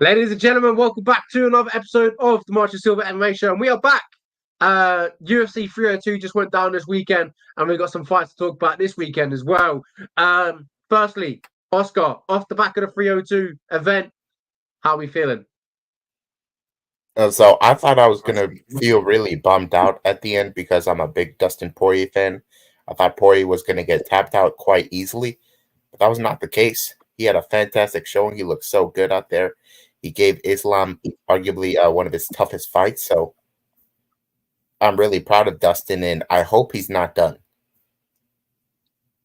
Ladies and gentlemen, welcome back to another episode of the March of Silver MMA show. And we are back. UFC 302 just went down this weekend, and we've got some fights to talk about this weekend as well. Firstly, Oscar, off the back of the 302 event, how are we feeling? So I thought I was gonna feel really bummed out at the end because I'm a big Dustin Poirier fan. I thought Poirier was gonna get tapped out quite easily, but that was not the case. He had a fantastic showing. He looked so good out there. He gave Islam arguably one of his toughest fights. So I'm really proud of Dustin, and I hope he's not done.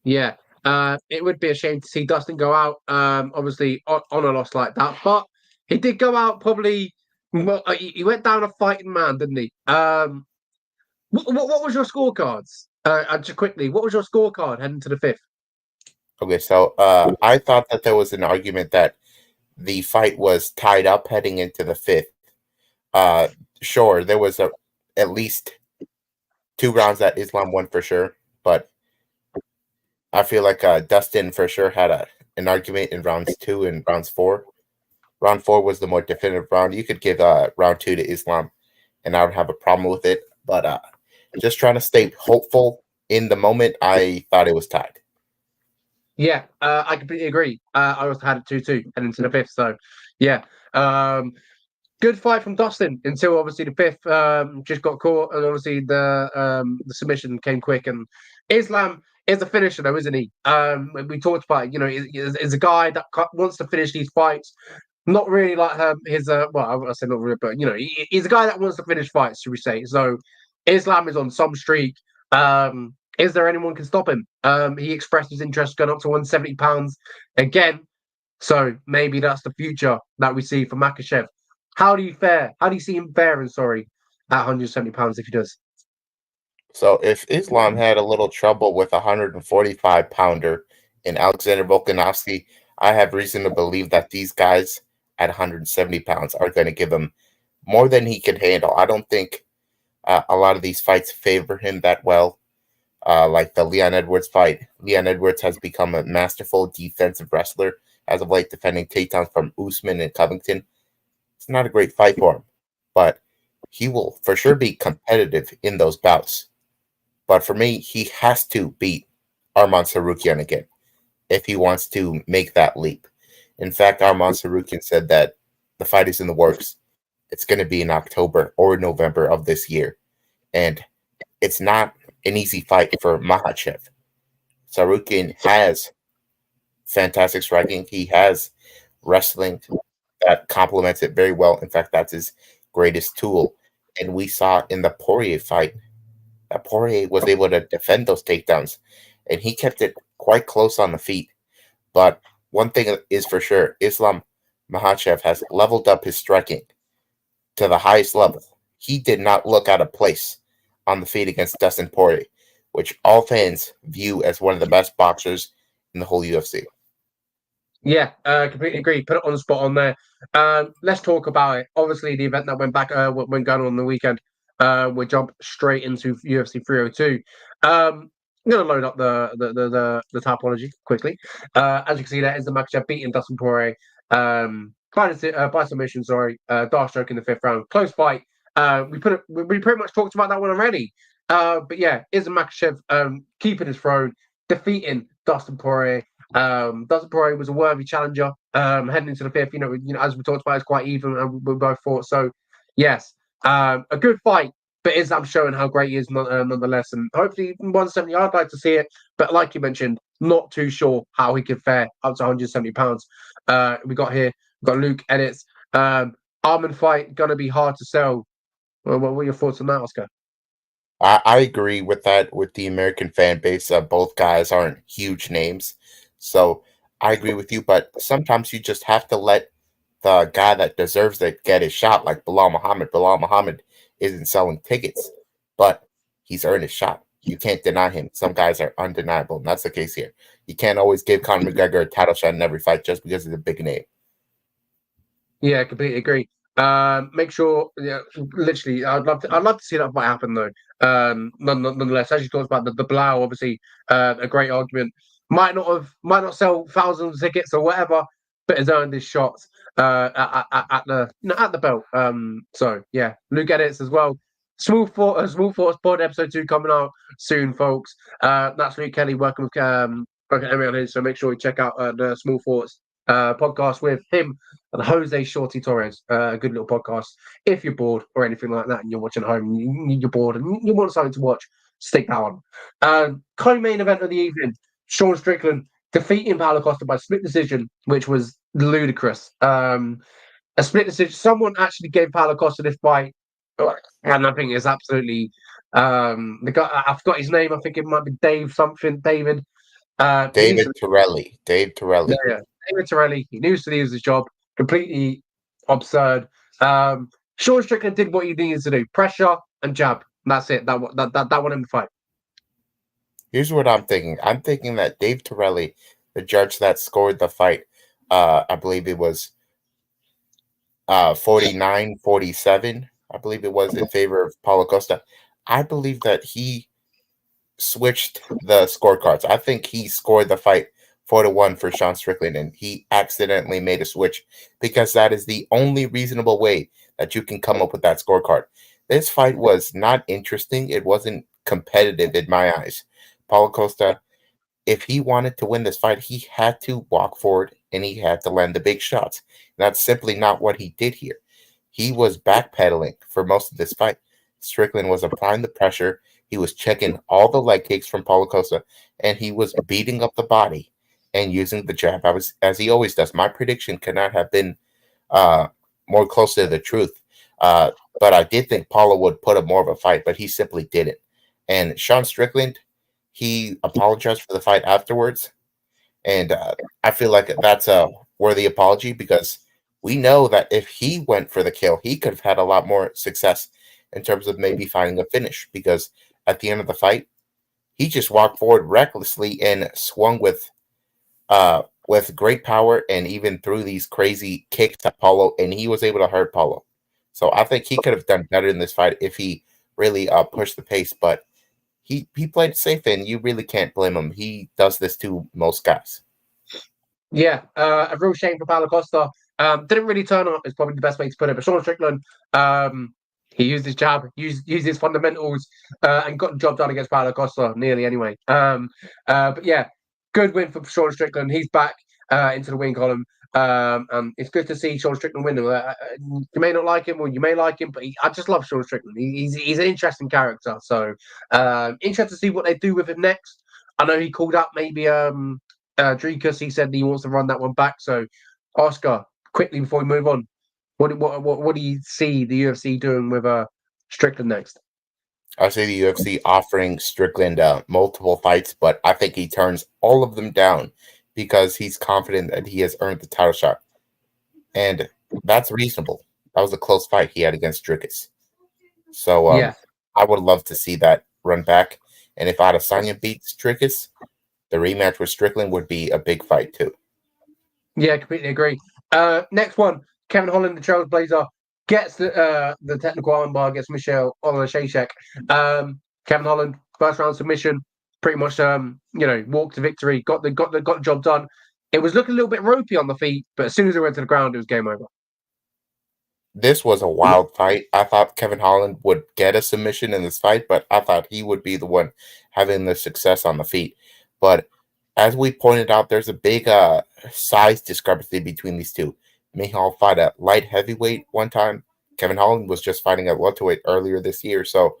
Yeah, it would be a shame to see Dustin go out, obviously on a loss like that. But he did go out probably. Well, he went down a fighting man, didn't he? What was your scorecards? Just quickly, what was your scorecard heading to the fifth? Okay, so I thought that there was an argument that the fight was tied up heading into the fifth. Uh, sure, there was at least 2 rounds that Islam won for sure, but I feel like Dustin for sure had an argument in rounds 2 and rounds 4. Round 4 was the more definitive round. You could give round 2 to Islam, and I would have a problem with it. But just trying to stay hopeful in the moment, I thought it was tied. Yeah, I completely agree. I also had it 2-2 heading to the fifth. So, yeah, good fight from Dustin until obviously the fifth just got caught, and obviously the submission came quick. And Islam is a finisher, though, isn't he? We talked about, is a guy that wants to finish these fights. Not really like his well, I say not really, but he's a guy that wants to finish fights, should we say? So Islam is on some streak. Is there anyone can stop him? He expressed his interest going up to 170 pounds again. So maybe that's the future that we see for Makachev. How do you fare? How do you see him faring? Sorry, at 170 pounds if he does. So if Islam had a little trouble with a 145 pounder in Alexander Volkanovski, I have reason to believe that these guys at 170 pounds are going to give him more than he can handle. I don't think a lot of these fights favor him that well. Like the Leon Edwards fight. Leon Edwards has become a masterful defensive wrestler as of late, defending takedowns from Usman and Covington. It's not a great fight for him, but he will for sure be competitive in those bouts. But for me, he has to beat Arman Sarukian again if he wants to make that leap. In fact, Arman Sarukian said that the fight is in the works. It's going to be in October or November of this year. And it's not an easy fight for Makhachev. Sarukian has fantastic striking. He has wrestling that complements it very well. In fact, that's his greatest tool. And we saw in the Poirier fight that Poirier was able to defend those takedowns, and he kept it quite close on the feet. But one thing is for sure, Islam Makhachev has leveled up his striking to the highest level. He did not look out of place on the feet against Dustin Poirier, which all fans view as one of the best boxers in the whole UFC. Yeah, completely agree. Put it on the spot on there. Let's talk about it. Obviously, the event that went going on the weekend. We'll jump straight into UFC 302. I'm gonna load up the topology quickly. As you can see, there is the Makhachev beating Dustin Poirier by submission. Sorry, dark stroke in the fifth round. Close fight. We pretty much talked about that one already. But yeah, is Makhachev keeping his throne, defeating Dustin Poirier. Dustin Poirier was a worthy challenger heading into the fifth. As we talked about, it's quite even, and we both thought so. Yes, a good fight, but Islam showing how great he is nonetheless. And hopefully, 170, I'd like to see it. But like you mentioned, not too sure how he could fare up to 170 pounds. We got Luke edits. Arman fight gonna be hard to sell. Well, what were your thoughts on that, Oscar? I agree with that with the American fan base. Both guys aren't huge names. So I agree with you, but sometimes you just have to let the guy that deserves it get his shot, like Bilal Muhammad. Bilal Muhammad isn't selling tickets, but he's earned his shot. You can't deny him. Some guys are undeniable, and that's the case here. You can't always give Conor McGregor a title shot in every fight just because he's a big name. Yeah, completely agree. Make sure, yeah, literally, I'd love to see that fight happen though. Nonetheless, as you talked about the Blau, obviously, a great argument. Might not sell thousands of tickets or whatever, but has earned his shots at the belt. So yeah, Luke edits as well. Small Thoughts Pod episode 2 coming out soon, folks. That's Luke Kelly working with Emmy on his. So make sure you check out the Small Thoughts podcast with him and Jose Shorty Torres. A good little podcast. If you're bored or anything like that, and you're watching at home, you're bored and you want something to watch, stick that on. Co-main event of the evening: Sean Strickland defeating Paulo Costa by split decision, which was ludicrous. A split decision. Someone actually gave Paulo Costa this fight, and I think it's absolutely the guy. I forgot his name. I think it might be Dave something. David. David Torelli. Dave Torelli. Yeah, David Torelli. He knew to use his job. Completely absurd. Sean Strickland did what he needed to do: pressure and jab. That's it. That won him the fight. Here's what I'm thinking. I'm thinking that Dave Torelli, the judge that scored the fight, I believe it was 49-47, I believe it was, in favor of Paulo Costa. I believe that he switched the scorecards. I think he scored the fight 4-1 for Sean Strickland, and he accidentally made a switch because that is the only reasonable way that you can come up with that scorecard. This fight was not interesting. It wasn't competitive in my eyes. Paulo Costa, if he wanted to win this fight, he had to walk forward and he had to land the big shots. And that's simply not what he did here. He was backpedaling for most of this fight. Strickland was applying the pressure. He was checking all the leg kicks from Paulo Costa, and he was beating up the body and using the jab as he always does. My prediction could not have been more close to the truth. But I did think Paulo would put up more of a fight, but he simply didn't. And Sean Strickland, he apologized for the fight afterwards, and I feel like that's a worthy apology because we know that if he went for the kill, he could have had a lot more success in terms of maybe finding a finish, because at the end of the fight, he just walked forward recklessly and swung with great power and even threw these crazy kicks at Paulo, and he was able to hurt Paulo. So I think he could have done better in this fight if he really pushed the pace, but he played it safe, and you really can't blame him. He does this to most guys. Yeah, a real shame for Paulo Costa. Didn't really turn up is probably the best way to put it. But Sean Strickland, he used his jab, used his fundamentals, and got the job done against Paulo Costa nearly anyway. But yeah, good win for Sean Strickland. He's back into the win column. And it's good to see Sean Strickland win. You may not like him, or you may like him, but I just love Sean Strickland. He's an interesting character. So interested to see what they do with him next. I know he called up maybe Dricus. He said he wants to run that one back. So Oscar, quickly before we move on, what do you see the UFC doing with Strickland next? I see the UFC offering Strickland multiple fights, but I think he turns all of them down because he's confident that he has earned the title shot. And that's reasonable. That was a close fight he had against Dricus. So I would love to see that run back. And if Adesanya beats Dricus, the rematch with Strickland would be a big fight too. Yeah, completely agree. Next one, Kevin Holland, the Trailblazer, gets the technical armbar against Michelle Olashashek. Kevin Holland, first round submission, pretty much walked to victory, got the job done. It was looking a little bit ropey on the feet, but as soon as it went to the ground, it was game over. This was a wild fight. I thought Kevin Holland would get a submission in this fight, but I thought he would be the one having the success on the feet. But as we pointed out, there's a big size discrepancy between these two. Michal fought at light heavyweight one time. Kevin Holland was just fighting at welterweight earlier this year, so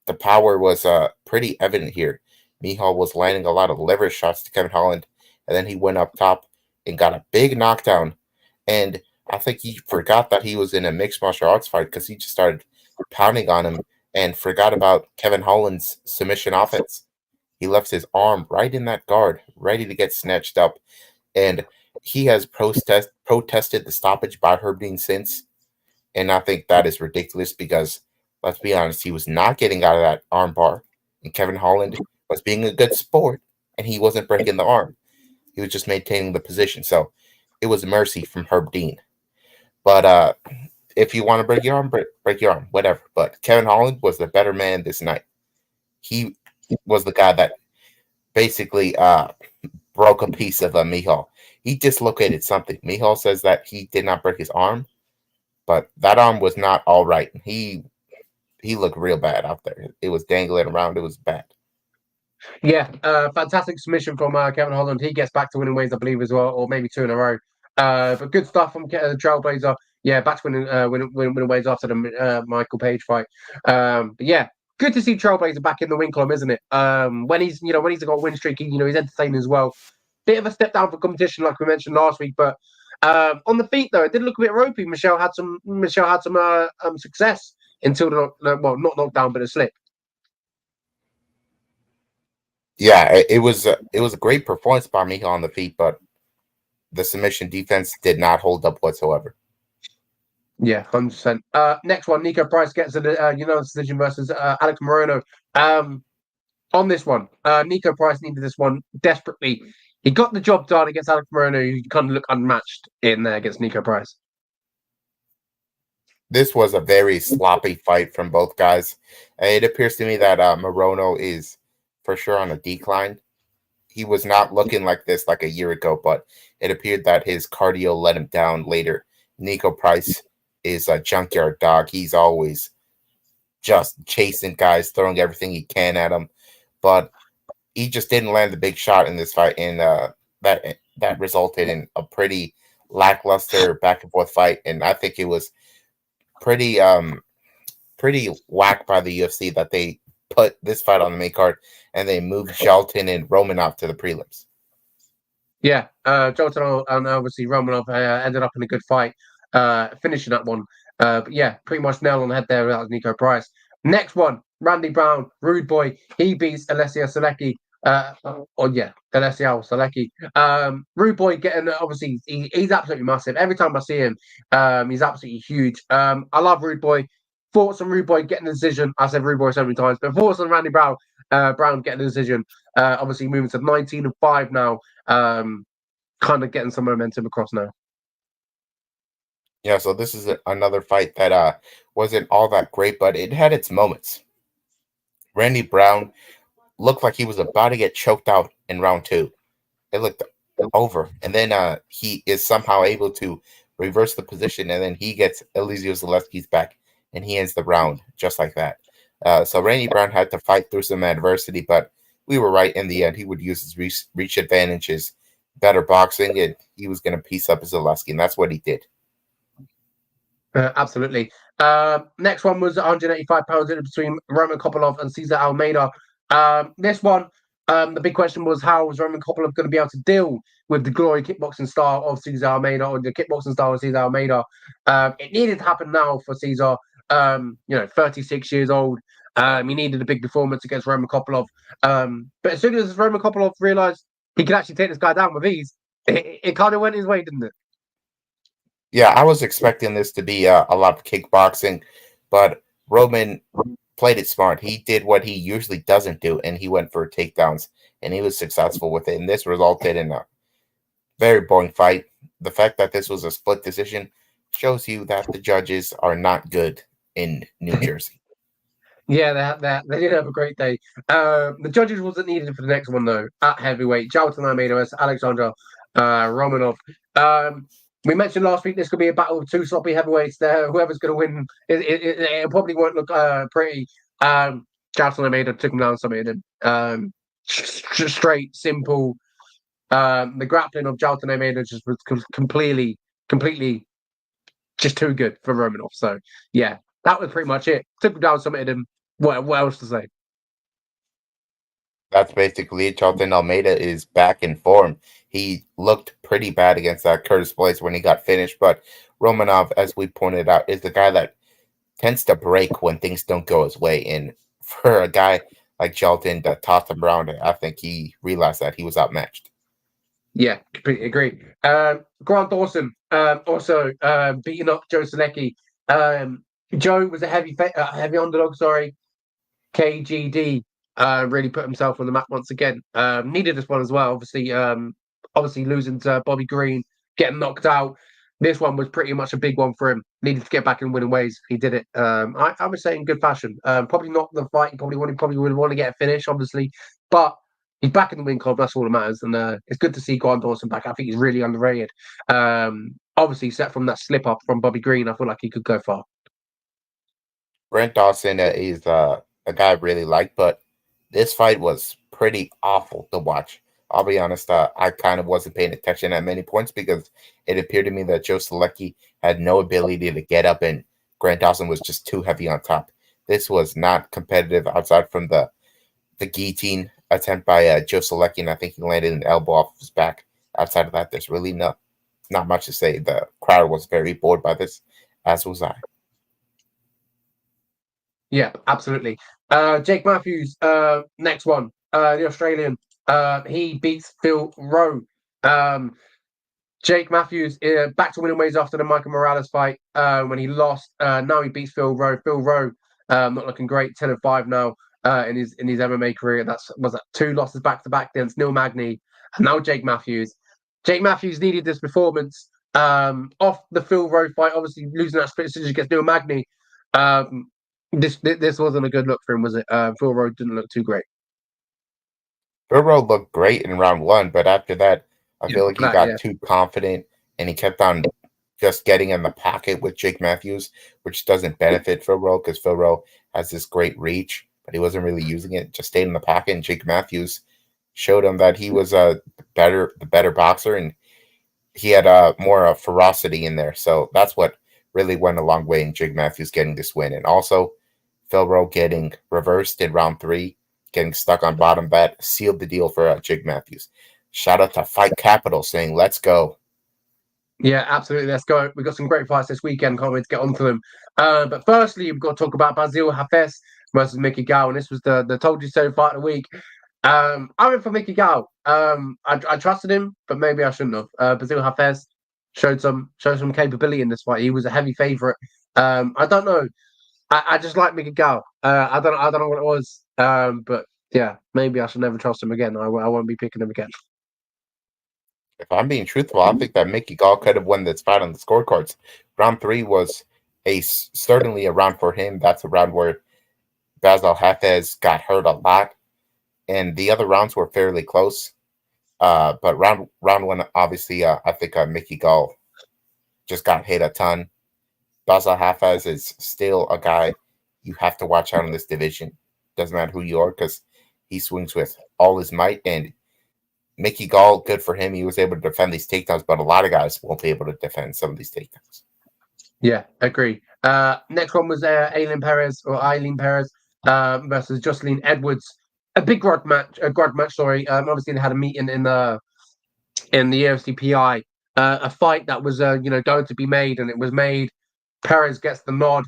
the power was pretty evident here. Michal was landing a lot of leverage shots to Kevin Holland, and then he went up top and got a big knockdown. And I think he forgot that he was in a mixed martial arts fight because he just started pounding on him and forgot about Kevin Holland's submission offense. He left his arm right in that guard, ready to get snatched up. And he has protested the stoppage by Herb Dean since. And I think that is ridiculous because, let's be honest, he was not getting out of that arm bar. And Kevin Holland was being a good sport, and he wasn't breaking the arm. He was just maintaining the position. So it was mercy from Herb Dean. But if you want to break your arm, break your arm, whatever. But Kevin Holland was the better man this night. He was the guy that basically broke a piece of Mihal. He dislocated something. Mihal says that he did not break his arm, but that arm was not all right. He looked real bad out there. It was dangling around. It was bad. Yeah, fantastic submission from Kevin Holland. He gets back to winning ways, I believe, as well, or maybe two in a row. But good stuff from the Trailblazer. Yeah, back to winning ways after the Michael Page fight. But yeah, good to see Trailblazer back in the win column, isn't it? When he's got a win streak, he's entertaining as well. Bit of a step down for competition, like we mentioned last week, but on the feet though, it did look a bit ropey. Michelle had some success until not knocked down, but a slip. Yeah, it was a great performance by Mihal on the feet, but the submission defense did not hold up whatsoever. Yeah, 100%. Next one, Nico Price gets a unanimous decision versus Alex Moreno. On this one, Nico Price needed this one desperately. He got the job done against Alex Moreno, who kind of looked unmatched in there against Nico Price. This was a very sloppy fight from both guys. It appears to me that Moreno is for sure on a decline. He was not looking like this like a year ago, but it appeared that his cardio let him down later. Nico Price is a junkyard dog. He's always just chasing guys, throwing everything he can at them, but he just didn't land the big shot in this fight, and that resulted in a pretty lackluster back and forth fight. And I think it was pretty whack by the UFC that they put this fight on the main card and they moved Shelton and Romanov to the prelims. Yeah, Shelton and obviously Romanov ended up in a good fight, finishing that one. But yeah, pretty much nail on the head there. That was Nico Price. Next one, Randy Brown, Rude Boy. He beats Alessio Salecki. Alessio Salecki. Rude Boy getting obviously he's absolutely massive. Every time I see him, he's absolutely huge. I love Rude Boy. Thoughts on Rude Boy getting the decision. I said Rude Boy so many times, but thoughts on Randy Brown. Brown getting the decision. Obviously moving to 19-5 now. Kind of getting some momentum across now. Yeah, so this is another fight that wasn't all that great, but it had its moments. Randy Brown looked like he was about to get choked out in round 2. It looked over, and then he is somehow able to reverse the position, and then he gets Elizeu Zaleski's back, and he ends the round just like that. So Randy Brown had to fight through some adversity, but we were right in the end. He would use his reach advantages, better boxing, and he was going to piece up Zaleski, and that's what he did. Absolutely. Next one was 185 pounds in between Roman Kopylov and Cesar Almeida. This one, the big question was how was Roman Kopylov going to be able to deal with the glory kickboxing style of Cesar Almeida, or the kickboxing style of Cesar Almeida? It needed to happen now for Cesar. 36 years old. He needed a big performance against Roman Kopylov. But as soon as Roman Kopylov realized he could actually take this guy down with ease, it kind of went his way, didn't it? Yeah, I was expecting this to be a lot of kickboxing, but Roman played it smart. He did what he usually doesn't do, and he went for takedowns, and he was successful with it. And this resulted in a very boring fight. The fact that this was a split decision shows you that the judges are not good in New Jersey. Yeah, they did have a great day. The judges wasn't needed for the next one though. At heavyweight, Jailton Almeida versus Alexander Romanov. We mentioned last week this could be a battle of two sloppy heavyweights. There, whoever's going to win, it probably won't look pretty. Jailton Almeida took him down, submitted him. Straight, simple. The grappling of Jailton Almeida just was completely just too good for Romanov. So yeah, that was pretty much it. Took him down, submitted him. What else to say? That's basically it. Jailton Almeida is back in form. He looked pretty bad against that Curtis Blaze when he got finished, but Romanov, as we pointed out, is the guy that tends to break when things don't go his way. And for a guy like Jailton that tossed him around, I think he realized that he was outmatched. Yeah, completely agree. Grant Dawson also beating up Joe Selecki. Joe was a heavy underdog. Sorry, KGD really put himself on the map once again. Needed this one as well. Obviously losing to Bobby Green, getting knocked out. This one was pretty much a big one for him. Needed to get back in winning ways. He did it. I would say in good fashion. Probably not the fight. Probably would want to get a finish, obviously, but he's back in the win club. That's all that matters, and it's good to see Grant Dawson back. I think he's really underrated. Obviously, except from that slip up from Bobby Green, I feel like he could go far. Grant Dawson is a guy I really like, but this fight was pretty awful to watch. I'll be honest, I kind of wasn't paying attention at many points because it appeared to me that Joe Selecki had no ability to get up, and Grant Dawson was just too heavy on top. This was not competitive outside from the guillotine attempt by Joe Selecki, and I think he landed an elbow off his back. Outside of that, there's really not much to say. The crowd was very bored by this, as was I. Yeah, absolutely. Jake Matthews, next one, the Australian. He beats Phil Rowe. Jake Matthews back to winning ways after the Michael Morales fight when he lost. Now he beats Phil Rowe. Phil Rowe not looking great, 10-5 now in his MMA career. Was that 2 losses back to back against Neil Magny and now Jake Matthews. Jake Matthews needed this performance off the Phil Rowe fight. Obviously losing that split decision against Neil Magny. This wasn't a good look for him, was it? Phil Rowe didn't look too great. Phil Rowe looked great in round 1, but after that, I feel like he got too confident and he kept on just getting in the pocket with Jake Matthews, which doesn't benefit Phil Rowe because Phil Rowe has this great reach, but he wasn't really using it. Just stayed in the pocket, and Jake Matthews showed him that he was the better boxer, and he had more ferocity in there. So that's what really went a long way in Jake Matthews getting this win. And also, Phil Rowe getting reversed in round 3, getting stuck on bottom bet, sealed the deal for Jake Matthews. Shout out to Fight Capital saying, let's go. Yeah, absolutely. Let's go. We've got some great fights this weekend. Can't wait to get onto them. But firstly, we've got to talk about Basil Hafez versus Mickey Gall. And this was the Told You So fight of the week. I went for Mickey Gall. I trusted him, but maybe I shouldn't have. Basil Hafez showed some capability in this fight. He was a heavy favorite. I don't know. I just like Mickey Gall. I don't know what it was. But yeah, maybe I should never trust him again. I won't be picking him again. If I'm being truthful, I think that Mickey Gall could have won this fight on the scorecards. Round 3 was certainly a round for him. That's a round where Basil Hafez got hurt a lot, and the other rounds were fairly close. But round 1, obviously, I think Mickey Gall just got hit a ton. Basil Hafez is still a guy you have to watch out in this division. Doesn't matter who you are, because he swings with all his might, and Mickey Gall, good for him. He was able to defend these takedowns, but a lot of guys won't be able to defend some of these takedowns. Yeah, agree. Next one was Eileen Perez versus Jocelyn Edwards. A big grudge match. Sorry. Obviously they had a meeting in the UFC PI. A fight that was going to be made, and it was made. Perez gets the nod.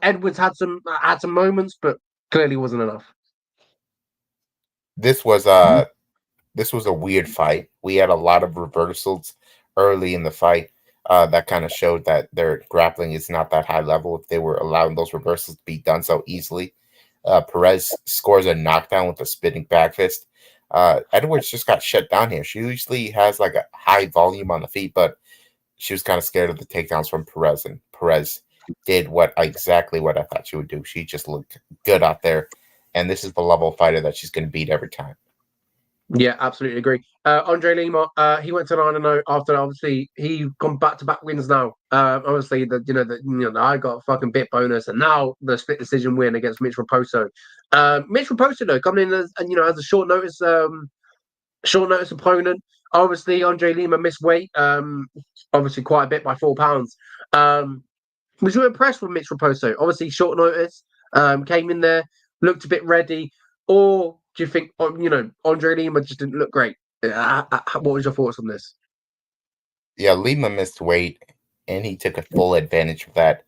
Edwards had some moments, but clearly wasn't enough. This was a weird fight. We had a lot of reversals early in the fight that kind of showed that their grappling is not that high level if they were allowing those reversals to be done so easily. Perez scores a knockdown with a spinning back fist. Edwards just got shut down here. She usually has like a high volume on the feet, but she was kind of scared of the takedowns from Perez, and Perez did exactly what I thought she would do. She just looked good out there. And this is the level of fighter that she's going to beat every time. Yeah, absolutely agree. Andre Lima, he went to 9-0 after obviously he gone back-to-back wins now. Obviously I got a fucking bit bonus, and now the split decision win against Mitch Raposo. Mitch Raposo though coming in as a short notice opponent. Obviously Andre Lima missed weight, obviously quite a bit by 4 pounds. Was you impressed with Mitch Raposo? Obviously short notice, came in there, looked a bit ready, or do you think, Andre Lima just didn't look great? What was your thoughts on this? Yeah, Lima missed weight, and he took a full advantage of that.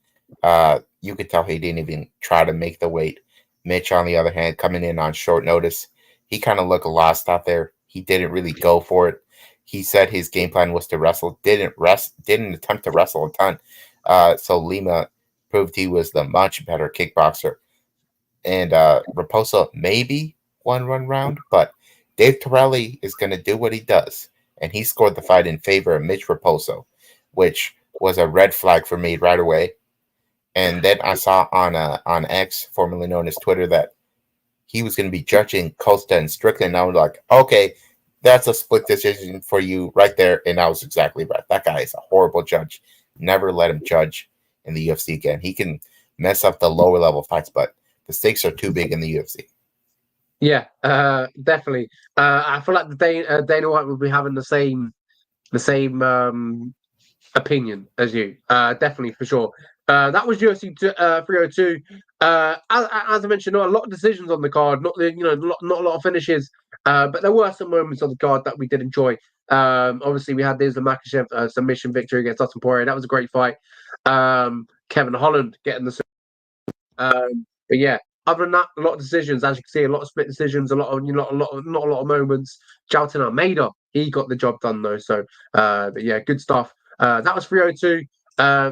You could tell he didn't even try to make the weight. Mitch, on the other hand, coming in on short notice, he kind of looked lost out there. He didn't really go for it. He said his game plan was to wrestle. Didn't attempt to wrestle a ton. So Lima proved he was the much better kickboxer. And Raposo maybe one round, but Dave Torelli is going to do what he does, and he scored the fight in favor of Mitch Raposo, which was a red flag for me right away. And then I saw on X, formerly known as Twitter, that he was going to be judging Costa and Strickland. And I was like, okay, that's a split decision for you right there. And I was exactly right. That guy is a horrible judge. Never let him judge in the UFC again. He can mess up the lower level fights, but the stakes are too big in the UFC. Yeah, definitely. I feel like Dana White will be having the same opinion as you. Definitely for sure. That was UFC 302. As I mentioned, not a lot of decisions on the card. Not not a lot of finishes. But there were some moments on the card that we did enjoy. Obviously, we had the Makhachev submission victory against Dustin Poirier. That was a great fight. Kevin Holland getting the. But yeah, other than that, a lot of decisions. As you can see, a lot of split decisions. A lot of not a lot of moments. Jailton Almeida, he got the job done though. So, but yeah, good stuff. That was 302.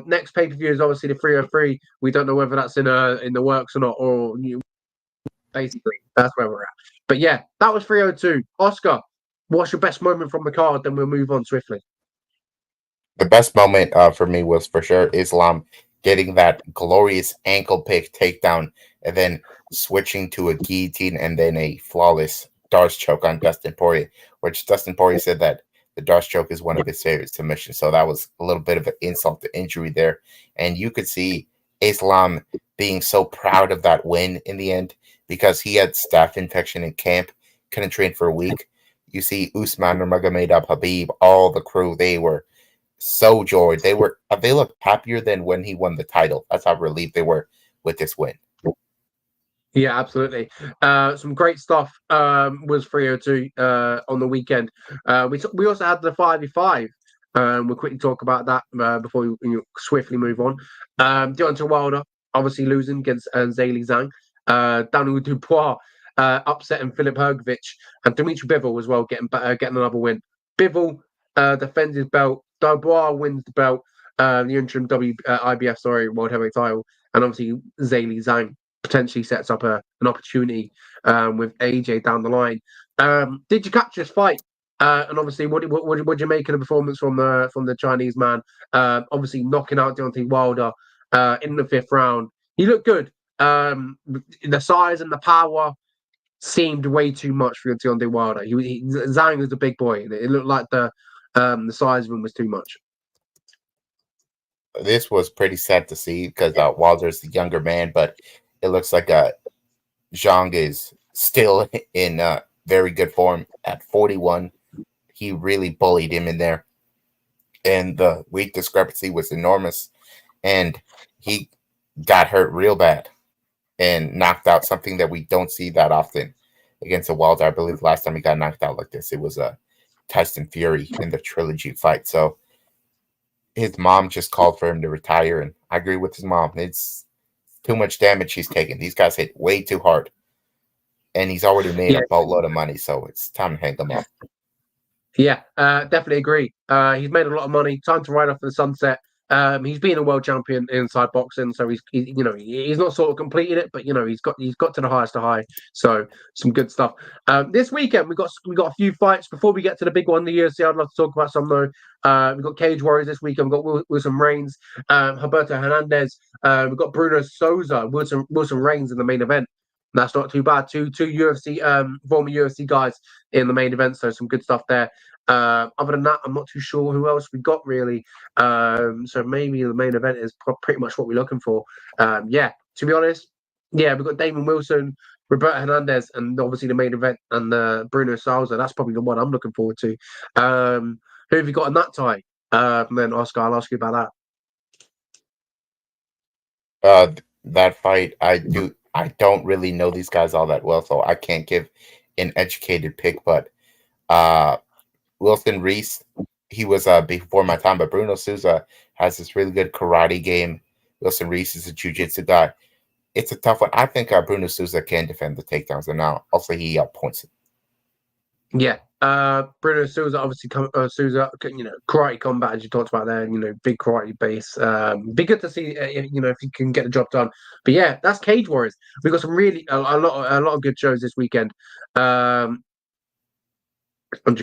Next pay per view is obviously the 303. We don't know whether that's in the works or not, or basically that's where we're at. But yeah, that was 302. Oscar, what's your best moment from the card? Then we'll move on swiftly. The best moment for me was for sure Islam getting that glorious ankle pick takedown and then switching to a guillotine and then a flawless Darce choke on Dustin Poirier, which Dustin Poirier said that the Darce choke is one of his favorite submissions. So that was a little bit of an insult to injury there. And you could see Islam being so proud of that win in the end because he had staph infection in camp, couldn't train for a week. You see Usman Nurmagomedov, Habib, all the crew, they were so joyed. They looked happier than when he won the title. That's how relieved they were with this win. Yeah, absolutely. Some great stuff was 302 on the weekend. We also had the 5v5. We'll quickly talk about that before we swiftly move on. Deontay Wilder obviously losing against Zhilei Zhang. Daniel Dubois upsetting Filip Hrgovic, and Dimitri Bivol as well getting another win. Bivol defends his belt. Dubois wins the belt, the interim IBF World Heavyweight title, and obviously Zhilei Zhang potentially sets up an opportunity with AJ down the line. Did you catch this fight? And obviously, what do you make of the performance from the Chinese man? Obviously, knocking out Deontay Wilder in the 5th round. He looked good. The size and the power seemed way too much for Deontay Wilder. Zhang was a big boy. It looked like the size of him was too much. This was pretty sad to see because Wilder's the younger man, but it looks like Zhang is still in very good form at 41. He really bullied him in there, and the weight discrepancy was enormous, and he got hurt real bad and knocked out, something that we don't see that often against a Wilder. I believe last time he got knocked out like this, it was a Tyson Fury in the trilogy fight. So his mom just called for him to retire, and I agree with his mom. It's too much damage he's taking. These guys hit way too hard, and he's already made a boatload of money, so it's time to hang him up. Yeah, definitely agree. He's made a lot of money. Time to ride off the sunset. He's been a world champion inside boxing, so he's not sort of completed it, but he's got to the highest of high. So some good stuff. This weekend we got a few fights. Before we get to the big one, the UFC, I'd love to talk about some though. We've got Cage Warriors this weekend. We've got Wilson Reigns, Roberto Hernandez. We've got Bruno Souza, Wilson Reigns in the main event. That's not too bad. Two UFC former UFC guys in the main event, so some good stuff there. Other than that, I'm not too sure who else we got really. So maybe the main event is pretty much what we're looking for. Yeah, to be honest, yeah, we've got Damon Wilson, Roberto Hernandez, and obviously the main event and Bruno Souza. That's probably the one I'm looking forward to. Who have you got in that tie? And then Oscar, I'll ask you about that. That fight, I don't really know these guys all that well, so I can't give an educated pick. But Wilson Reese, he was before my time, but Bruno Souza has this really good karate game. Wilson Reese is a jiu-jitsu guy. It's a tough one. I think Bruno Souza can defend the takedowns, and now also he points it. Yeah, Bruno Souza obviously karate combat as you talked about there. Big karate base. Be good to see if you can get the job done. But yeah, that's Cage Warriors. We've got some really a lot of good shows this weekend.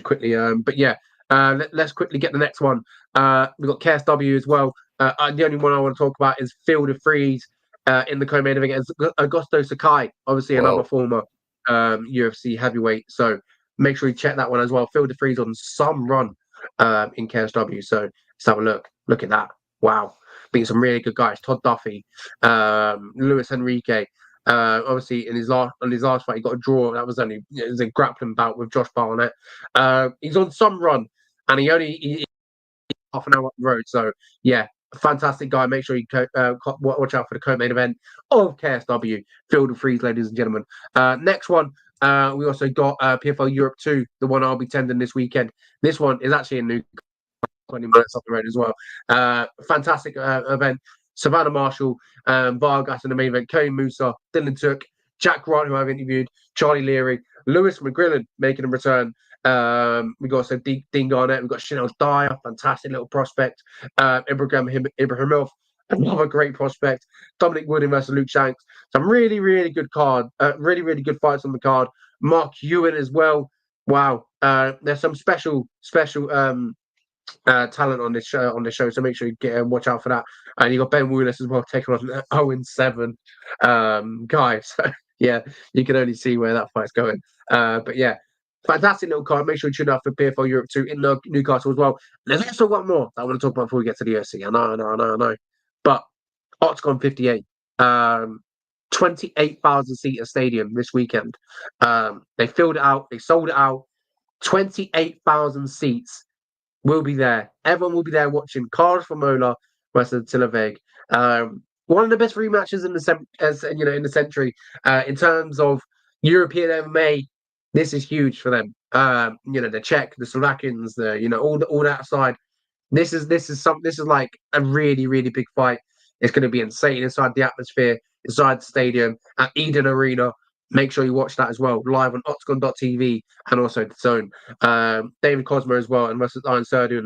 Quickly, but yeah, let's quickly get the next one. We've got KSW as well. The only one I want to talk about is Field of Freeze in the co-main event against Augusto Sakai, obviously another former UFC heavyweight. So make sure you check that one as well. Phil DeFreeze on some run in KSW. So let's have a look. Look at that. Wow. Beating some really good guys. Todd Duffy, Luis Enrique. Obviously, in his last fight, he got a draw. That was only it was a grappling bout with Josh Barnett. He's on some run, and he half an hour up the road. So yeah, fantastic guy. Make sure you watch out for the co-main event of KSW. Field of Freeze, ladies and gentlemen. Next one, we also got PFL Europe 2, the one I'll be tending this weekend. This one is actually in New 20 minutes up the road as well. Fantastic event. Savannah Marshall, Vargas in the main event, Kane Musa, Dylan Took, Jack Wright, who I've interviewed, Charlie Leary, Lewis McGrillen making a return. We got also Dean Garnett, we've got Chanel Dyer, fantastic little prospect. Ibrahimov, another great prospect. Dominic Wooding versus Luke Shanks. Some really, really good card. Really, really good fights on the card. Mark Ewan as well. Wow. There's some special talent on this show, so make sure you get watch out for that. And you got Ben Willis as well taking on 0-7 guy. So yeah, you can only see where that fight's going. But yeah, fantastic little card. Make sure you tune out for PFL Europe 2 in Newcastle as well. There's also one more that I want to talk about before we get to the UFC. I know. But Octagon 58, 28,000 seater stadium this weekend. They filled it out. They sold it out. 28,000 seats will be there. Everyone will be there watching Carlos Formola versus Attila Veg. One of the best rematches in the century. In terms of European MMA, this is huge for them. The Czech, the Slovakians, all that side. This is like a really, really big fight. It's going to be insane inside the atmosphere, inside the stadium at Eden Arena. Make sure you watch that as well, live on Octagon.tv and also the Zone. David Cosmo as well, and versus Iron Serdu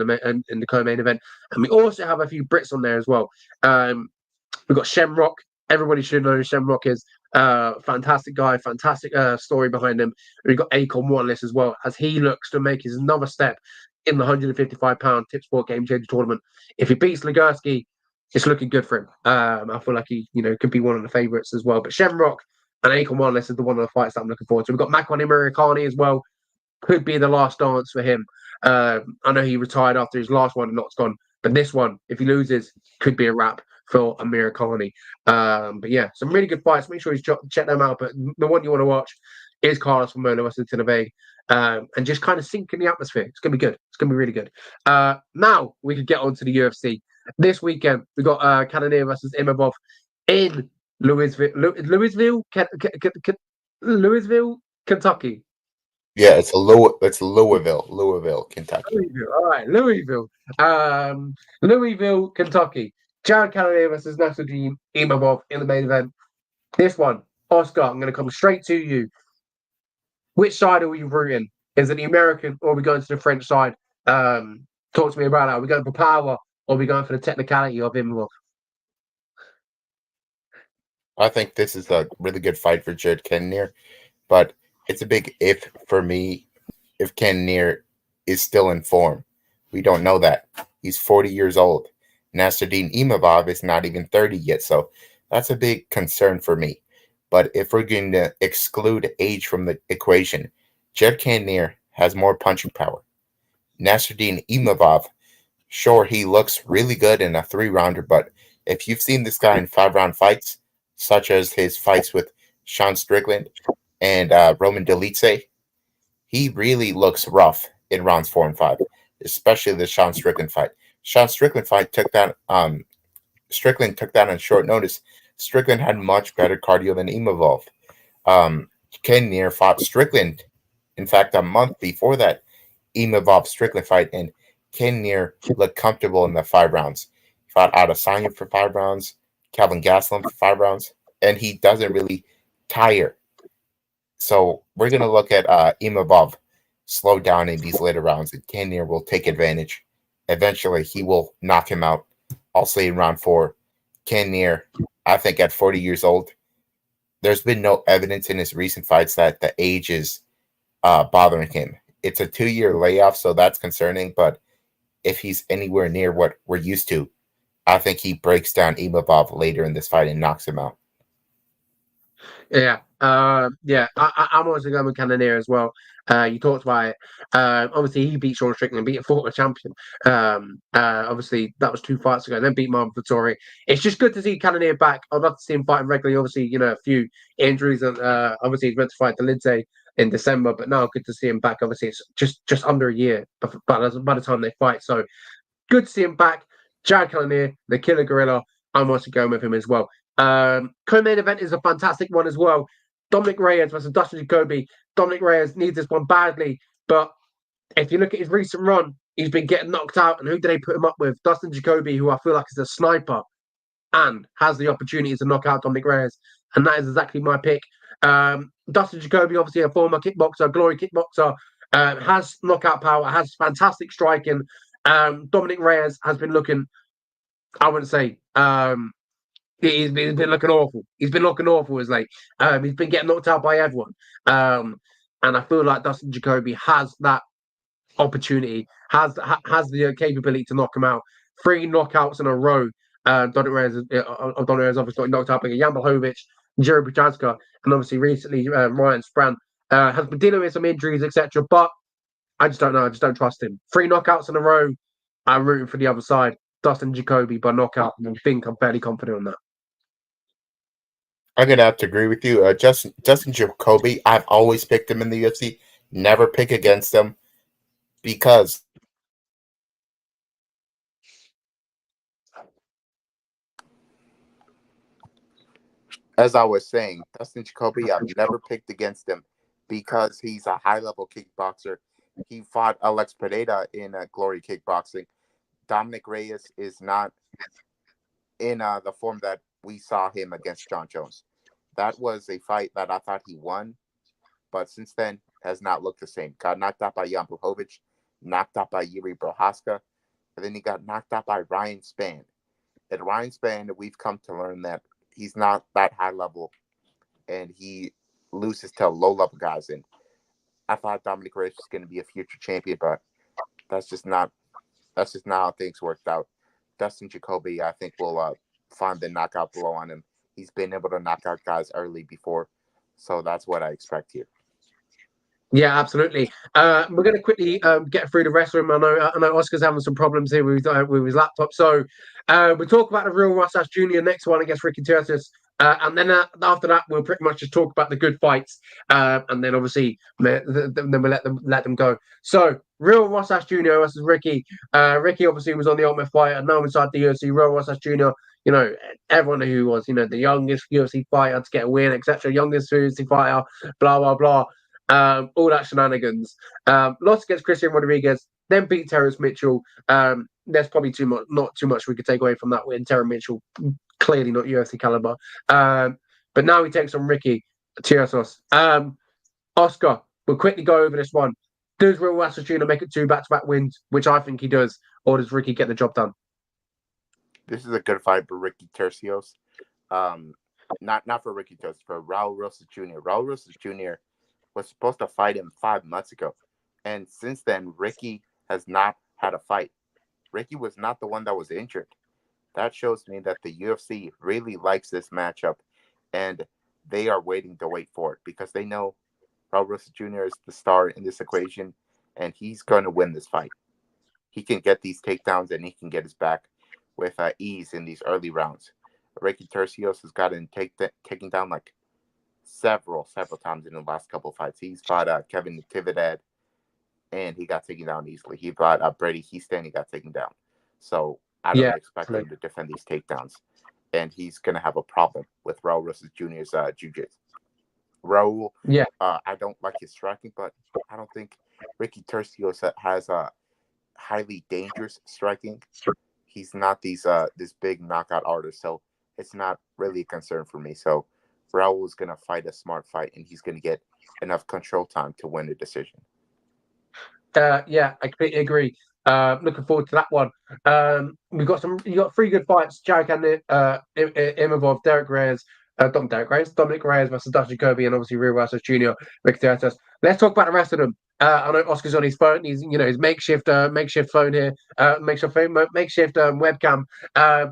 in the co-main event. And we also have a few Brits on there as well. We've got Shamrock. Everybody should know who Shamrock is. Fantastic guy, fantastic story behind him. We've got Akon Wallace as well, as he looks to make his another step in the 155-pound Tip Sport Game Changer tournament. If he beats Legursky, it's looking good for him. I feel like he, could be one of the favourites as well. But Shamrock and Akon Wallace is the one of the fights that I'm looking forward to. We've got Makwan Imirikani as well. Could be the last dance for him. I know he retired after his last one and Octagon, but this one, if he loses, could be a wrap for Imirikani. But yeah, some really good fights. Make sure you check them out. But the one you want to watch is Carlos Formola versus Attila Veg. And just kind of sink in the atmosphere. It's going to be good. It's going to be really good. Now we could get on to the UFC. This weekend, we got Cannonier versus Imavov in Louisville, Kentucky. Yeah, it's Louisville, Kentucky. Louisville, all right, Louisville, Kentucky. Jared Cannonier versus Nasruddin Imavov in the main event. This one, Oscar, I'm going to come straight to you. Which side are we rooting? Is it the American or are we going to the French side? Talk to me about that. Are we going for power or are we going for the technicality of Imavov? I think this is a really good fight for Jared Cannonier, but it's a big if for me if Cannonier is still in form. We don't know that. He's 40 years old. Nasruddin Imavov is not even 30 yet, so that's a big concern for me. But if we're going to exclude age from the equation, Jared Cannonier has more punching power. Nasruddin Imavov, sure, he looks really good in a 3-rounder, but if you've seen this guy in 5-round fights, such as his fights with Sean Strickland and Roman Dolidze, he really looks rough in rounds 4 and 5, especially the Sean Strickland fight. Sean Strickland fight took that. Strickland took that on short notice. Strickland had much better cardio than Imavov. Cannonier fought Strickland, in fact, a month before that Imavov Strickland fight, and Cannonier looked comfortable in the 5 rounds. He fought Adesanya for 5 rounds, Calvin Gastelum for 5 rounds, and he doesn't really tire. So we're going to look at Imavov slow down in these later rounds, and Cannonier will take advantage. Eventually, he will knock him out. I'll say in round 4. Cannonier, I think at 40 years old, there's been no evidence in his recent fights that the age is bothering him. It's a 2-year layoff, so that's concerning, but if he's anywhere near what we're used to, I think he breaks down Imavov later in this fight and knocks him out. Yeah, I'm also going with Cannonier as well. You talked about it. Obviously, he beat Sean Strickland, beat a former champion. Obviously, that was 2 fights ago. Then beat Marvin Vettori. It's just good to see Cannonier back. I'd love to see him fighting regularly. Obviously, a few injuries, and obviously he's meant to fight the Lindsay in December. But now, good to see him back. Obviously, it's just under a year, by the time they fight. So good to see him back. Jared Cannonier, the Killer Gorilla. I'm also going with him as well. Co-main event is a fantastic one as well. Dominic Reyes versus Dustin Jacoby. Dominic Reyes needs this one badly, but if you look at his recent run, he's been getting knocked out. And who do they put him up with? Dustin Jacoby, who I feel like is a sniper and has the opportunity to knock out Dominic Reyes. And that is exactly my pick. Dustin Jacoby, obviously a former kickboxer, glory kickboxer, has knockout power, has fantastic striking. Dominic Reyes has been looking, I wouldn't say, he's been looking awful. He's been looking awful as late. He's been getting knocked out by everyone. And I feel like Dustin Jacoby has that opportunity, has the capability to knock him out. 3 knockouts in a row. Dominic Reyes obviously got knocked out by Jan Blachowicz, Jerry Bujanska, and obviously recently Ryan Spran has been dealing with some injuries, etc. But I just don't know. I just don't trust him. 3 knockouts in a row. I'm rooting for the other side. Dustin Jacoby by knockout. I think I'm fairly confident on that. I'm gonna have to agree with you. Justin Jacoby, I've always picked him in the UFC. Never pick against him because as I was saying, Dustin Jacoby, I've never picked against him because he's a high-level kickboxer. He fought Alex Pereira in Glory Kickboxing. Dominic Reyes is not in the form that we saw him against John Jones. That was a fight that I thought he won, but since then has not looked the same. Got knocked out by Jan Blachowicz, knocked out by Yuri Prohaska, and then he got knocked out by Ryan Spann. At Ryan Spann, we've come to learn that he's not that high level, and he loses to low level guys. And I thought Dominic Reyes was going to be a future champion, but that's just not how things worked out. Dustin Jacoby, I think, will find the knockout blow on him. He's been able to knock out guys early before, so that's what I expect here. Yeah, absolutely. We're going to quickly get through the rest of them. I know Oscar's having some problems here with his laptop. So we'll talk about the real Rosas Jr. next one against Ricky Turtis. And then after that, we'll pretty much just talk about the good fights. And then obviously, then we'll let them go. So real Rosas Jr. versus Ricky. Ricky obviously was on the Ultimate Fighter, now inside the UFC. Real Rosas Jr., everyone who was, the youngest UFC fighter to get a win, etc. Youngest UFC fighter, blah, blah, blah. All that shenanigans. Lost against Christian Rodriguez, then beat Terrence Mitchell. There's probably not too much we could take away from that win. Terrence Mitchell, clearly not UFC caliber. But now he takes on Ricky Tiersos. Oscar, we'll quickly go over this one. Does Real Rosas Jr. make it 2 back-to-back wins, which I think he does, or does Ricky get the job done? This is a good fight for Ricky Tercios. Not for Ricky Tercios, for Raul Rosas Jr. Raul Rosas Jr. was supposed to fight him 5 months ago. And since then, Ricky has not had a fight. Ricky was not the one that was injured. That shows me that the UFC really likes this matchup, and they are waiting for it because they know Raul Rosas Jr. is the star in this equation, and he's going to win this fight. He can get these takedowns, and he can get his back with ease in these early rounds. Ricky Tercios has gotten taken down like several times in the last couple of fights. He's fought Kevin Natividad, and he got taken down easily. He fought Brady Houston, he got taken down. So I don't expect him to defend these takedowns. And he's going to have a problem with Raul Rosas Jr.'s jiu-jitsu. Raul, I don't like his striking, but I don't think Ricky Tercios has a highly dangerous striking. He's not this big knockout artist, so it's not really a concern for me. So Raul is going to fight a smart fight, and he's going to get enough control time to win the decision. I completely agree. Looking forward to that one. You got 3 good fights: Jared Cannonier, Imavov, Dominic Reyes versus Dustin Jacoby, and obviously Real Rosas Jr. Ricky Tercios. Let's talk about the rest of them. I know Oscar's on his phone. He's his makeshift phone here, makeshift webcam.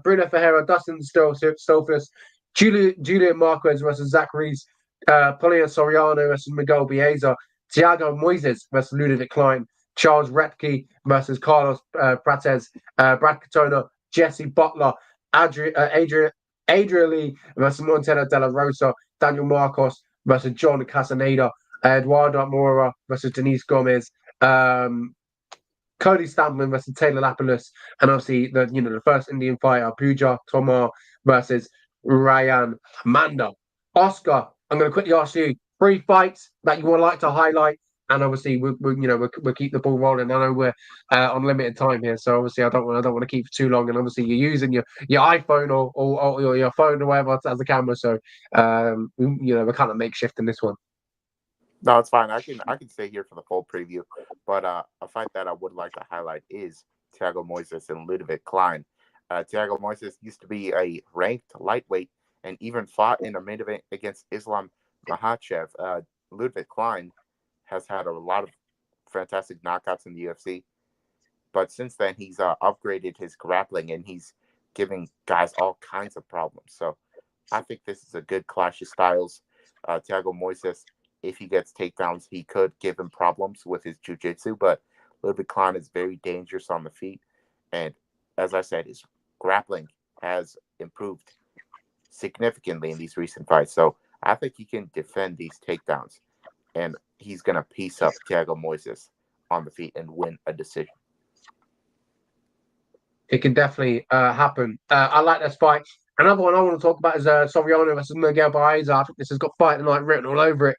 Bruno Ferreira, Dustin Stolfus, Julian Marquez versus Zachary's Polina Soriano versus Miguel Baeza, Thiago Moises versus Ludovic Klein, Charles Retke versus Carlos Prates, Brad Katona, Jesse Butler, Adria Lee versus Montana De La Rosa, Daniel Marcos versus John Casaneda, Eduardo Mora versus Denise Gomez, Cody Stamplin versus Taylor Lapillus, and obviously the first Indian fighter, Pooja Tomar versus Ryan Manda. Oscar, I'm going to quickly ask you 3 fights that you would like to highlight, and obviously we'll keep the ball rolling. I know we're on limited time here, so obviously I don't want to keep it too long, and obviously you're using your iPhone or your phone or whatever as a camera, so we're kind of makeshift in this one. No, it's fine. I can stay here for the full preview, but a fight that I would like to highlight is Thiago Moises and Ludovic Klein. Thiago Moises used to be a ranked lightweight and even fought in a main event against Islam Makhachev. Ludovic Klein has had a lot of fantastic knockouts in the UFC, but since then he's upgraded his grappling and he's giving guys all kinds of problems. So I think this is a good clash of styles. Thiago Moises, if he gets takedowns, he could give him problems with his jiu-jitsu, but Ludovic Klein is very dangerous on the feet. And as I said, his grappling has improved significantly in these recent fights. So I think he can defend these takedowns, and he's going to piece up Thiago Moises on the feet and win a decision. It can definitely happen. I like this fight. Another one I want to talk about is Soriano versus Miguel Baeza. I think this has got fight night written all over it.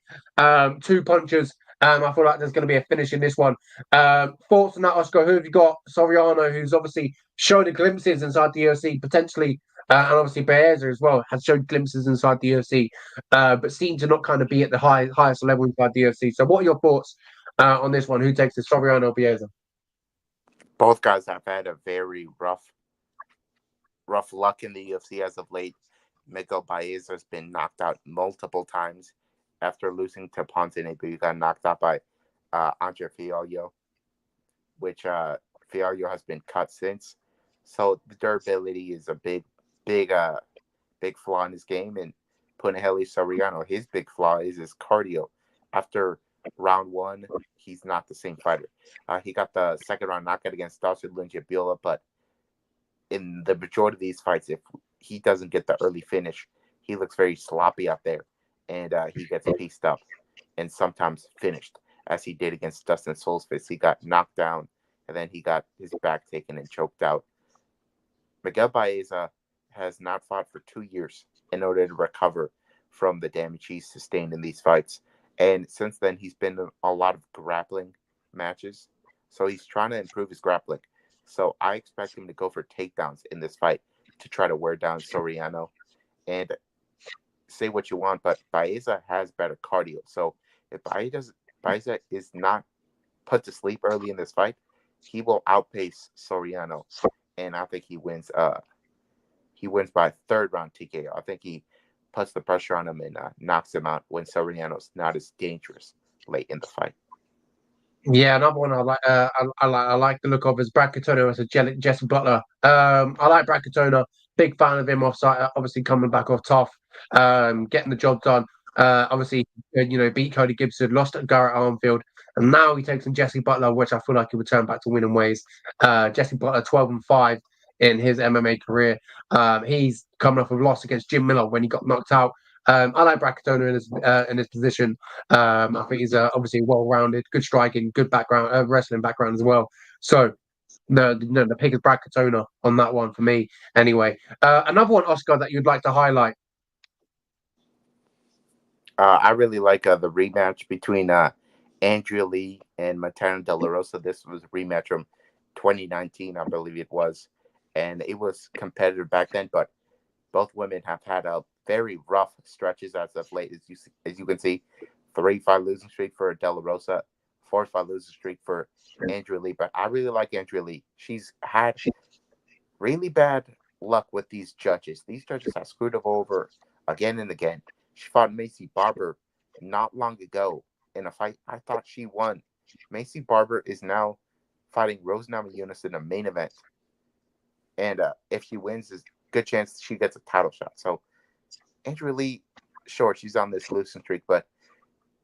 2 punches. I feel like there's going to be a finish in this one. Thoughts on that, Oscar? Who have you got? Soriano, who's obviously showed glimpses inside the UFC, potentially, and obviously Baeza as well has showed glimpses inside the UFC, but seemed to not kind of be at the highest level inside the UFC. So, what are your thoughts on this one? Who takes this, Soriano or Baeza? Both guys have had a very rough luck in the UFC as of late. Miguel Baeza has been knocked out multiple times after losing to Ponzinibbio. He got knocked out by Andre Fialho, which Fialho has been cut since. So the durability is a big flaw in his game. And Punahele Soriano, his big flaw is his cardio. After round 1, he's not the same fighter. He got the second round knockout against Dustin Lungiabila, but in the majority of these fights, if he doesn't get the early finish, he looks very sloppy out there, and he gets pieced up and sometimes finished, as he did against Dustin Solsvitz. He got knocked down, and then he got his back taken and choked out. Miguel Baeza has not fought for 2 years in order to recover from the damage he's sustained in these fights. And since then, he's been in a lot of grappling matches. So he's trying to improve his grappling. So I expect him to go for takedowns in this fight to try to wear down Soriano. And say what you want, but Baeza has better cardio. So if Baeza is not put to sleep early in this fight, he will outpace Soriano. And I think he wins by 3rd round TKO. I think he puts the pressure on him and knocks him out when Soriano's not as dangerous late in the fight. Yeah, another one I like. I like the look of is Brad Katona as a Jesse Butler. I like Brad Katona. Big fan of him offside. Obviously coming back off tough, getting the job done. Obviously, beat Cody Gibson, lost at Garrett Armfield, and now he takes on Jesse Butler, which I feel like he would turn back to winning ways. Jesse Butler 12-5 in his MMA career. He's coming off a loss against Jim Miller when he got knocked out. I like Brad Katona in his position. I think he's obviously well-rounded, good striking, good background, wrestling background as well. So, the pick is Brad Katona on that one for me. Anyway, another one, Oscar, that you'd like to highlight. I really like the rematch between Andrea Lee and Montana De La Rosa. This was a rematch from 2019, I believe it was, and it was competitive back then. But both women have had a very rough stretches as of late, as you can see. 3-5 losing streak for De La Rosa, 4-5 losing streak for Andrea Lee. But I really like Andrea Lee. She's had really bad luck with these judges. These judges have screwed her over again and again. She fought Macy Barber not long ago in a fight I thought she won. Macy Barber is now fighting Rose Namajunas in a main event. And if she wins, there's a good chance she gets a title shot. So Andrew Lee, sure, she's on this losing streak, but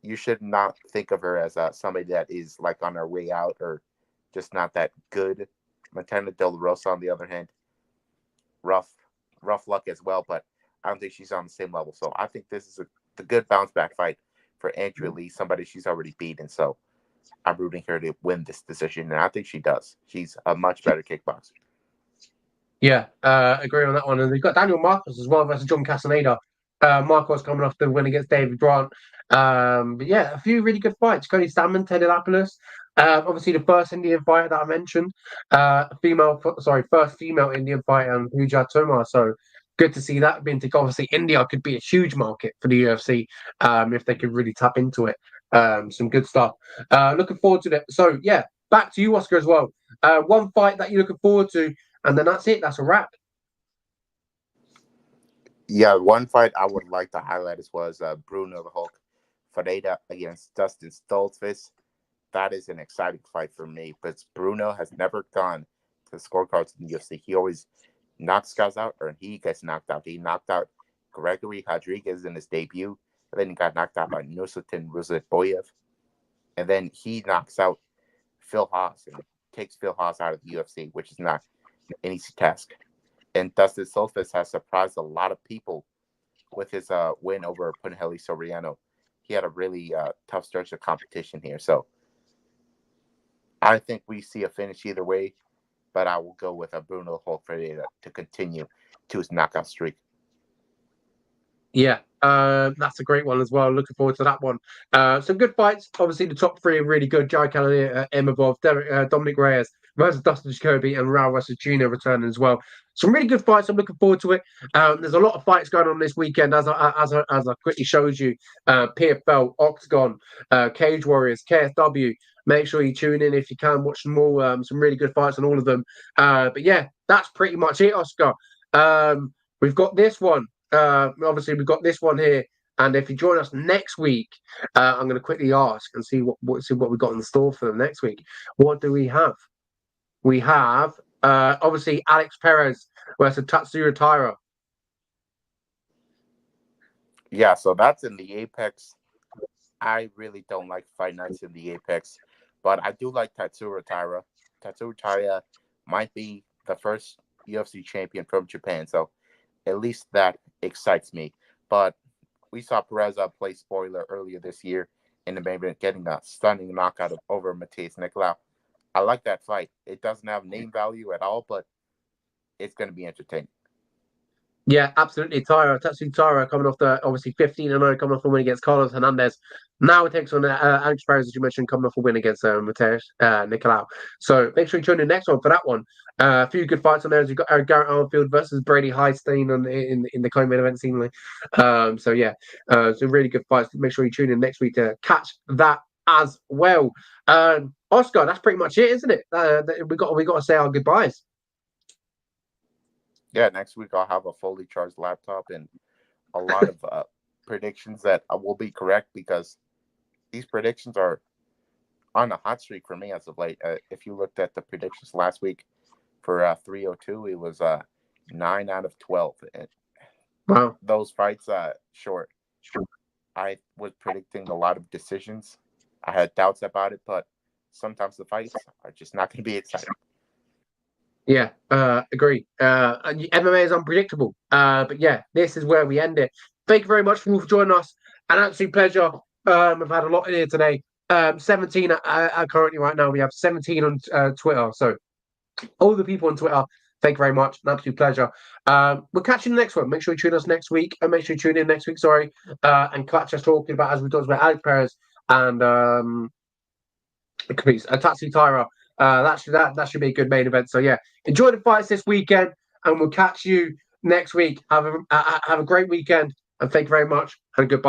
you should not think of her as somebody that is like on her way out or just not that good. Montana Del Rosa, on the other hand, rough luck as well, but I don't think she's on the same level. So I think this is a good bounce back fight for Andrea Lee, somebody she's already beaten. So I'm rooting her to win this decision, and I think she does. She's a much better kickboxer. Yeah, agree on that one. And they've got Daniel Marcos as well versus John Castaneda. Marcos coming off the win against David Grant. But yeah, a few really good fights. Cody Stamann, Ted Lapoulos. Obviously, the first Indian fighter that I mentioned. First female Indian fighter, Pooja Tomar. So good to see that being ticked. Obviously, India could be a huge market for the UFC if they could really tap into it. Some good stuff. Looking forward to that. So yeah, back to you, Oscar, as well. One fight that you're looking forward to. And then that's it. That's a wrap. Yeah, one fight I would like to highlight was Bruno the Hulk Ferreira against Dustin Stoltzfus. That is an exciting fight for me, but Bruno has never gone to the scorecards in the UFC. He always knocks guys out, or he gets knocked out. He knocked out Gregory Rodriguez in his debut, and then he got knocked out by Nursultan Ruziboyev. And then he knocks out Phil Haas and takes Phil Haas out of the UFC, which is not an easy task. And Dustin Stoltzfus has surprised a lot of people with his win over Punahele Soriano. He had a really tough stretch of competition here. So I think we see a finish either way, but I will go with a Bruno Hulk Ferreira to continue to his knockout streak. Yeah, that's a great one as well. Looking forward to that one. Some good fights. Obviously, the top three are really good. Jai Cannonier, Imavov, Dominic Reyes versus Dustin Jacoby, and Raul Russell Jr. returning as well. Some really good fights. I'm looking forward to it. There's a lot of fights going on this weekend, as I quickly showed you. PFL, Octagon, Cage Warriors, KSW. Make sure you tune in if you can. Watch some more. Some really good fights on all of them. But yeah, that's pretty much it, Oscar. We've got this one. Obviously, we've got this one here, and if you join us next week, I'm going to quickly ask and see what we got in store for them next week. What do we have? We have obviously Alex Perez versus Tatsuro Taira. Yeah, so that's in the Apex. I really don't like fight nights in the Apex, but I do like Tatsuro Taira. Tatsuro Taira might be the first UFC champion from Japan, so at least that excites me. But we saw Perez play spoiler earlier this year in the main event, getting a stunning knockout over Matheus Nicolau. I like that fight. It doesn't have name value at all, but it's going to be entertaining. Yeah, absolutely. Tatsuro Taira coming off the obviously 15-0, coming off a win against Carlos Hernandez. Now it takes on Alex Perez, as you mentioned, coming off a win against Matheus Nicolau. So make sure you tune in next one for that one. A few good fights on there. As you've got Garrett Armfield versus Brady Heistein in the co-main event, seemingly. So yeah, some really good fights. Make sure you tune in next week to catch that as well. Oscar, that's pretty much it, isn't it? We got to say our goodbyes. Yeah, next week I'll have a fully charged laptop and a lot of predictions that will be correct, because these predictions are on a hot streak for me as of late. If you looked at the predictions last week for 302, it was 9 out of 12. And wow, those fights, short. I was predicting a lot of decisions. I had doubts about it, but sometimes the fights are just not going to be exciting. Yeah, agree. And MMA is unpredictable. But yeah, this is where we end it. Thank you very much for joining us. An absolute pleasure. I've had a lot in here today. 17 currently right now. We have 17 on Twitter. So all the people on Twitter, thank you very much. An absolute pleasure. We'll catch you in the next one. Make sure you tune us next week. And make sure you tune in next week, and catch us talking about, as we talked about, Alex Perez and Tatsuro Taira. That should be a good main event. So yeah, enjoy the fights this weekend, and we'll catch you next week. Have a great weekend, and thank you very much, and goodbye.